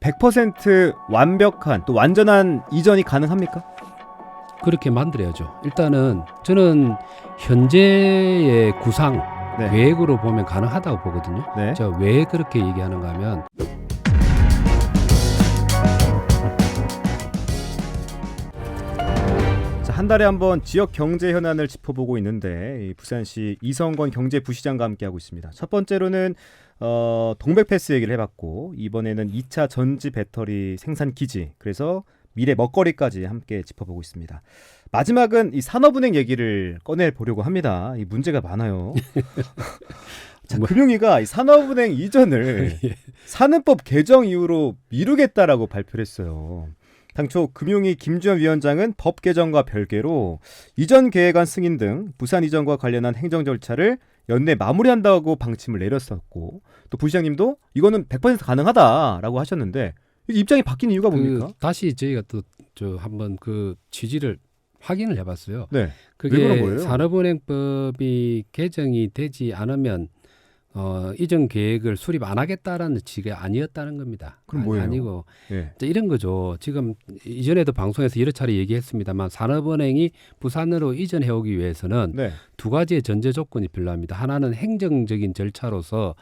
100% 완벽한 또 완전한 이전이 가능합니까? 그렇게 만들어야죠. 일단은 저는 현재의 구상 네. 계획으로 보면 가능하다고 보거든요. 네. 제가 왜 그렇게 얘기하는가 하면 자, 한 달에 한번 지역 경제 현안을 짚어보고 있는데 이 부산시 이성건 경제부시장과 함께하고 있습니다. 첫 번째로는 동백패스 얘기를 해봤고 이번에는 2차 전지 배터리 생산 기지 그래서 미래 먹거리까지 함께 짚어보고 있습니다. 마지막은 이 산업은행 얘기를 꺼내보려고 합니다. 이 문제가 많아요. 자, 금융위가 이 산업은행 이전을 산업법 개정 이후로 미루겠다라고 발표를 했어요. 당초 금융위 김주현 위원장은 법 개정과 별개로 이전 계획안 승인 등 부산 이전과 관련한 행정 절차를 연내 마무리한다고 방침을 내렸었고 또 부시장님도 이거는 100% 가능하다라고 하셨는데 입장이 바뀐 이유가 뭡니까? 다시 저희가 또 한번 그 취지를 확인을 해봤어요. 네. 왜 그게 그런 거예요? 산업은행법이 개정이 되지 않으면 이전 계획을 수립 안 하겠다라는 취지가 아니었다는 겁니다. 그럼 뭐예요? 아니고 네. 이런 거죠. 지금 이전에도 방송에서 여러 차례 얘기했습니다만 산업은행이 부산으로 이전해 오기 위해서는 네. 두 가지의 전제 조건이 필요합니다. 하나는 행정적인 절차로서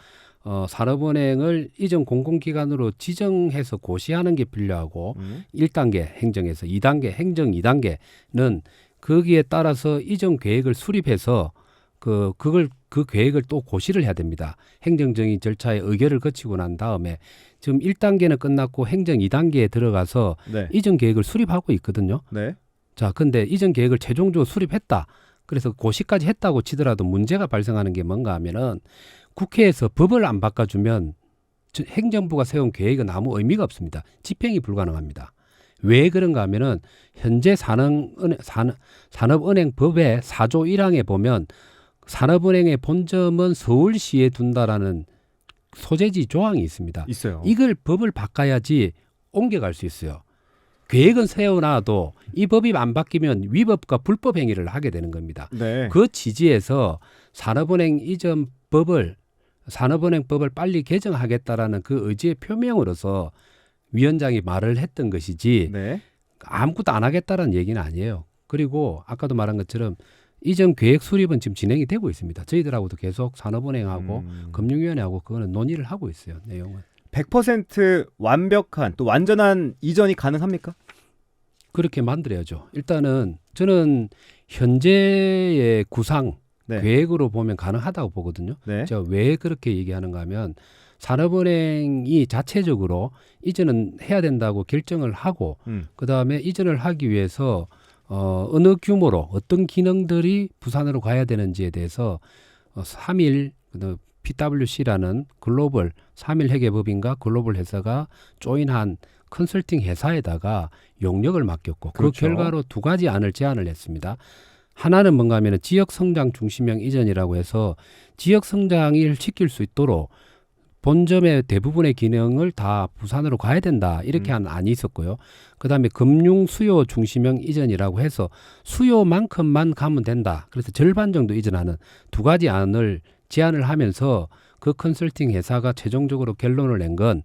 산업은행을 이전 공공기관으로 지정해서 고시하는 게 필요하고 1단계 행정에서 2단계 행정 2단계는 거기에 따라서 이전 계획을 수립해서 그 계획을 또 고시를 해야 됩니다. 행정적인 절차에 의결을 거치고 난 다음에 지금 1단계는 끝났고 행정 2단계에 들어가서 네. 이전 계획을 수립하고 있거든요. 네. 자, 근데 이전 계획을 최종적으로 수립했다. 그래서 고시까지 했다고 치더라도 문제가 발생하는 게 뭔가 하면은 국회에서 법을 안 바꿔주면 행정부가 세운 계획은 아무 의미가 없습니다. 집행이 불가능합니다. 왜 그런가 하면은 현재 산업은행법의 4조 1항에 보면 산업은행의 본점은 서울시에 둔다라는 소재지 조항이 있습니다. 있어요. 이걸 법을 바꿔야지 옮겨갈 수 있어요. 계획은 세워놔도 이 법이 안 바뀌면 위법과 불법 행위를 하게 되는 겁니다. 네. 그 취지에서 산업은행법을 빨리 개정하겠다라는 그 의지의 표명으로서 위원장이 말을 했던 것이지 네. 아무것도 안 하겠다라는 얘기는 아니에요. 그리고 아까도 말한 것처럼 이전 계획 수립은 지금 진행이 되고 있습니다. 저희들하고도 계속 산업은행하고 금융위원회하고 그거는 논의를 하고 있어요. 내용은. 100% 완벽한 또 완전한 이전이 가능합니까? 그렇게 만들어야죠. 일단은 저는 현재의 구상 네. 계획으로 보면 가능하다고 보거든요. 네. 제가 왜 그렇게 얘기하는가 하면 산업은행이 자체적으로 이전은 해야 된다고 결정을 하고 그다음에 이전을 하기 위해서 어느 규모로 어떤 기능들이 부산으로 가야 되는지에 대해서 3일 PwC라는 글로벌 3일 회계법인과 글로벌 회사가 조인한 컨설팅 회사에다가 용역을 맡겼고 그렇죠. 그 결과로 두 가지 안을 제안을 했습니다. 하나는 뭔가 하면 지역 성장 중심형 이전이라고 해서 지역 성장을 시킬 수 있도록 본점의 대부분의 기능을 다 부산으로 가야 된다. 이렇게 한 안이 있었고요. 그다음에 금융 수요 중심형 이전이라고 해서 수요만큼만 가면 된다. 그래서 절반 정도 이전하는 두 가지 안을 제안을 하면서 그 컨설팅 회사가 최종적으로 결론을 낸 건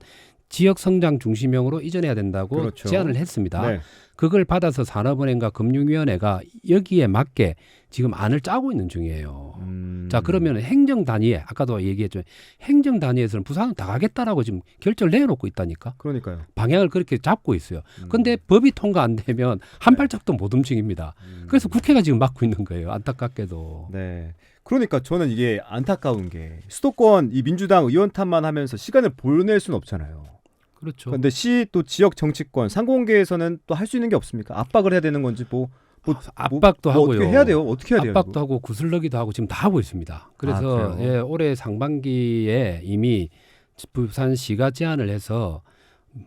지역 성장 중심형으로 이전해야 된다고 그렇죠. 제안을 했습니다. 네. 그걸 받아서 산업은행과 금융위원회가 여기에 맞게 지금 안을 짜고 있는 중이에요. 자, 그러면 행정 단위에 아까도 얘기했죠. 행정 단위에서는 부산은 다 가겠다라고 지금 결정을 내놓고 있다니까. 그러니까요. 방향을 그렇게 잡고 있어요. 그런데 법이 통과 안 되면 한 발짝도 못 움직입니다. 그래서 국회가 지금 막고 있는 거예요. 안타깝게도. 네. 그러니까 저는 이게 안타까운 게 수도권 이 민주당 의원 탓만 하면서 시간을 보낼 수는 없잖아요. 그렇죠. 그런데 시 또 지역 정치권 상공계에서는 또 할 수 있는 게 없습니까? 압박을 해야 되는 건지 압박도 하고요. 어떻게 해야 돼요? 어떻게 해야 돼요? 압박도 이거? 하고 구슬러기도 하고 지금 다 하고 있습니다. 그래서 그래요? 예, 올해 상반기에 이미 부산시가 제안을 해서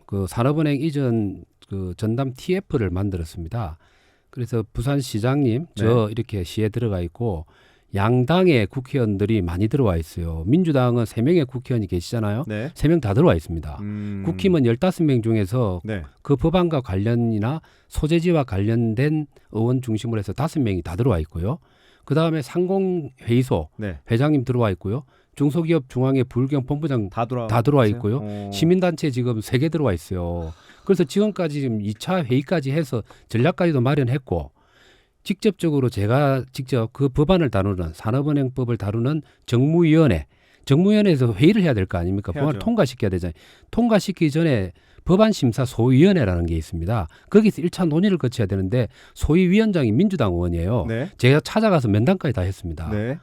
그 산업은행 이전 그 전담 TF를 만들었습니다. 그래서 부산시장님 저 이렇게 시에 들어가 있고 양당의 국회의원들이 많이 들어와 있어요. 민주당은 3명의 국회의원이 계시잖아요. 네. 3명 다 들어와 있습니다. 국힘은 15명 중에서 네. 그 법안과 관련이나 소재지와 관련된 의원 중심으로 해서 5명이 다 들어와 있고요. 그다음에 상공회의소 네. 회장님 들어와 있고요. 중소기업 중앙회 불경 본부장 다 다 들어와 있고요. 어. 시민단체 지금 3개 들어와 있어요. 그래서 지금까지 지금 2차 회의까지 해서 전략까지도 마련했고 직접적으로 제가 직접 그 법안을 다루는 산업은행법을 다루는 정무위원회에서 회의를 해야 될 거 아닙니까? 해야죠. 법안을 통과시켜야 되잖아요. 통과시키기 전에 법안심사 소위원회라는 게 있습니다. 거기서 1차 논의를 거쳐야 되는데 소위위원장이 민주당 의원이에요. 네. 제가 찾아가서 면담까지 다 했습니다. 네.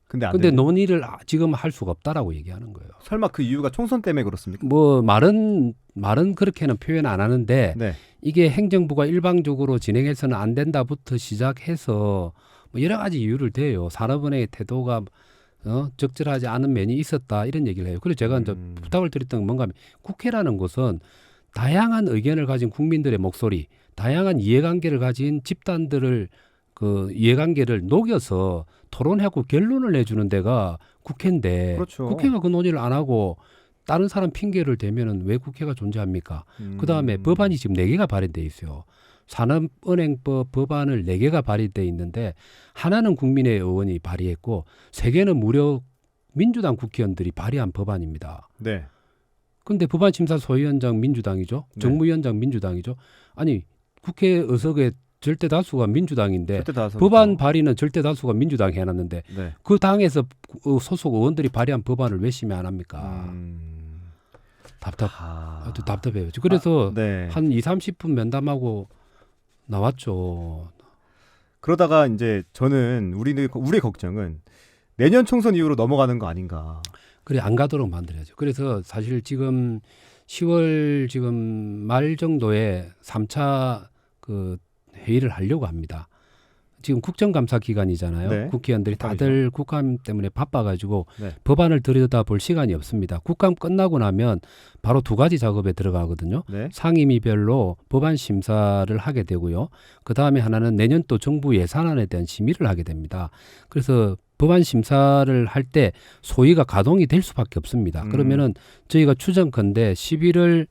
근데 안 근데 되네요. 논의를 지금 할 수가 없다라고 얘기하는 거예요. 설마 그 이유가 총선 때문에 그렇습니까? 뭐 말은 그렇게는 표현 안 하는데 네. 이게 행정부가 일방적으로 진행해서는 안 된다부터 시작해서 뭐 여러 가지 이유를 대요. 산업은행의 태도가 적절하지 않은 면이 있었다 이런 얘기를 해요. 그래서 제가 이제 부탁을 드렸던 건 뭔가 하면 국회라는 것은 다양한 의견을 가진 국민들의 목소리, 다양한 이해관계를 가진 집단들을 그 이해관계를 녹여서 토론하고 결론을 내주는 데가 국회인데 그렇죠. 국회가 그 논의를 안 하고 다른 사람 핑계를 대면은 왜 국회가 존재합니까? 그다음에 법안이 지금 4개가 발의돼 있어요. 산업은행법 법안을 4개가 발의돼 있는데 하나는 국민의 의원이 발의했고 3개는 무려 민주당 국회의원들이 발의한 법안입니다. 네. 근데 법안심사 소위원장 민주당이죠. 네. 정무위원장 민주당이죠. 아니 국회 의석의 절대 다수가 민주당인데 절대 다수. 법안 발의는 절대 다수가 민주당이 해놨는데 네. 그 당에서 소속 의원들이 발의한 법안을 왜 심의 안 합니까? 아주 답답해요. 그래서 네. 한 2-30분 면담하고 나왔죠. 그러다가 이제 저는 우리의 걱정은 내년 총선 이후로 넘어가는 거 아닌가. 그래 안 가도록 만들어야죠. 그래서 사실 지금 10월 지금 말 정도에 3차 그 회의를 하려고 합니다. 지금 국정감사 기간이잖아요. 네. 국회의원들이 다들 국감이죠. 국감 때문에 바빠가지고 네. 법안을 들여다볼 시간이 없습니다. 국감 끝나고 나면 바로 2가지 작업에 들어가거든요. 네. 상임위별로 법안 심사를 하게 되고요. 그 다음에 하나는 내년도 정부 예산안에 대한 심의를 하게 됩니다. 그래서 법안 심사를 할 때 소위가 가동이 될 수밖에 없습니다. 그러면은 저희가 추정컨대 11월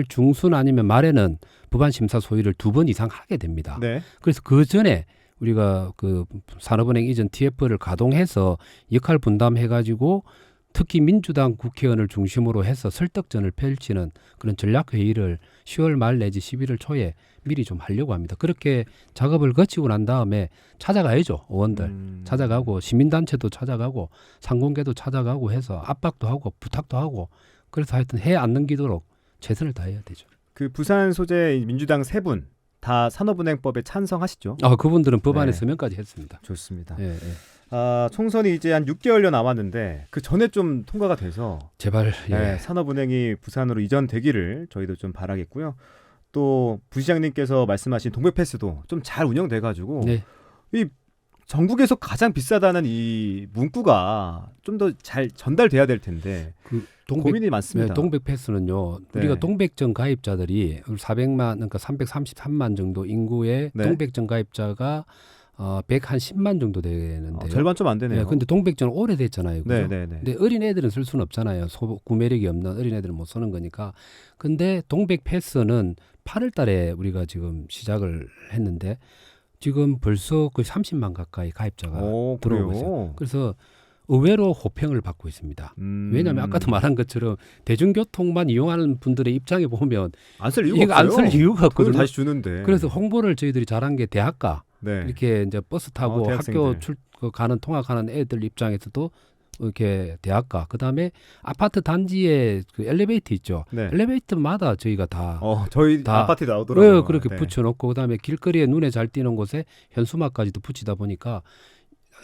중순 아니면 말에는 법안 심사 소위를 2번 이상 하게 됩니다. 네. 그래서 그 전에 우리가 그 산업은행 이전 TF를 가동해서 역할 분담해가지고 특히 민주당 국회의원을 중심으로 해서 설득전을 펼치는 그런 전략 회의를 10월 말 내지 11월 초에 미리 좀 하려고 합니다. 그렇게 작업을 거치고 난 다음에 찾아가야죠. 의원들 찾아가고 시민단체도 찾아가고 상공계도 찾아가고 해서 압박도 하고 부탁도 하고 그래서 하여튼 해 안 넘기도록 최선을 다해야 되죠. 그 부산 소재 민주당 3분 다 산업은행법에 찬성하시죠? 그분들은 법안에 네. 서명까지 했습니다. 좋습니다. 예, 예. 총선이 이제 한 6개월여 남았는데 그 전에 좀 통과가 돼서 제발 예. 네, 산업은행이 부산으로 이전되기를 저희도 좀 바라겠고요. 또 부시장님께서 말씀하신 동백패스도 좀 잘 운영돼가지고 네. 이 전국에서 가장 비싸다는 이 문구가 좀 더 잘 전달돼야 될 텐데 그 고민이 많습니다. 동백 패스는요. 네. 우리가 동백전 가입자들이 400만 그러니까 333만 정도 인구의 네. 동백전 가입자가 110만 정도 되는데요. 절반 좀 안 되네요. 근데 동백전은 오래됐잖아요. 그죠? 네. 근데 어린 애들은 쓸 수는 없잖아요. 구매력이 없는 어린 애들은 못 쓰는 거니까. 근데 동백 패스는 8월 달에 우리가 지금 시작을 했는데 지금 벌써 거의 30만 가까이 가입자가 들어오고 있어요. 그래서 의외로 호평을 받고 있습니다. 왜냐하면 아까도 말한 것처럼 대중교통만 이용하는 분들의 입장에 보면 안 쓸 이유가 이거 안 없어요. 쓸 이유가 그걸 없거든요. 다시 주는데. 그래서 홍보를 저희들이 잘한 게 대학가 네. 이렇게 이제 버스 타고 대학생들. 학교 가는 통학하는 애들 입장에서도 이렇게 대학가 그다음에 아파트 단지에 그 엘리베이터 있죠. 네. 엘리베이터마다 저희가 다 저희 다- 아파트에 나오더라고요. 그렇게 네. 붙여놓고 그다음에 길거리에 눈에 잘 띄는 곳에 현수막까지도 붙이다 보니까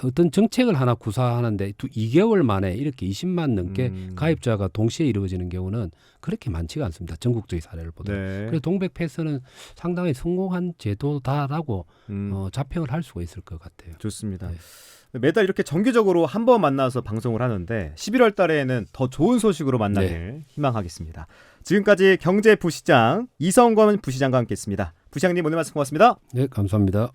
어떤 정책을 하나 구사하는데 2개월 만에 이렇게 20만 넘게 가입자가 동시에 이루어지는 경우는 그렇게 많지가 않습니다. 전국적인 사례를 보더라도. 네. 그래서 동백 패스는 상당히 성공한 제도다라고 자평을 할 수가 있을 것 같아요. 좋습니다. 네. 매달 이렇게 정기적으로 한 번 만나서 방송을 하는데 11월 달에는 더 좋은 소식으로 만나길 희망하겠습니다. 지금까지 경제부시장 이성권 부시장과 함께했습니다. 부시장님 오늘 말씀 고맙습니다. 네, 감사합니다.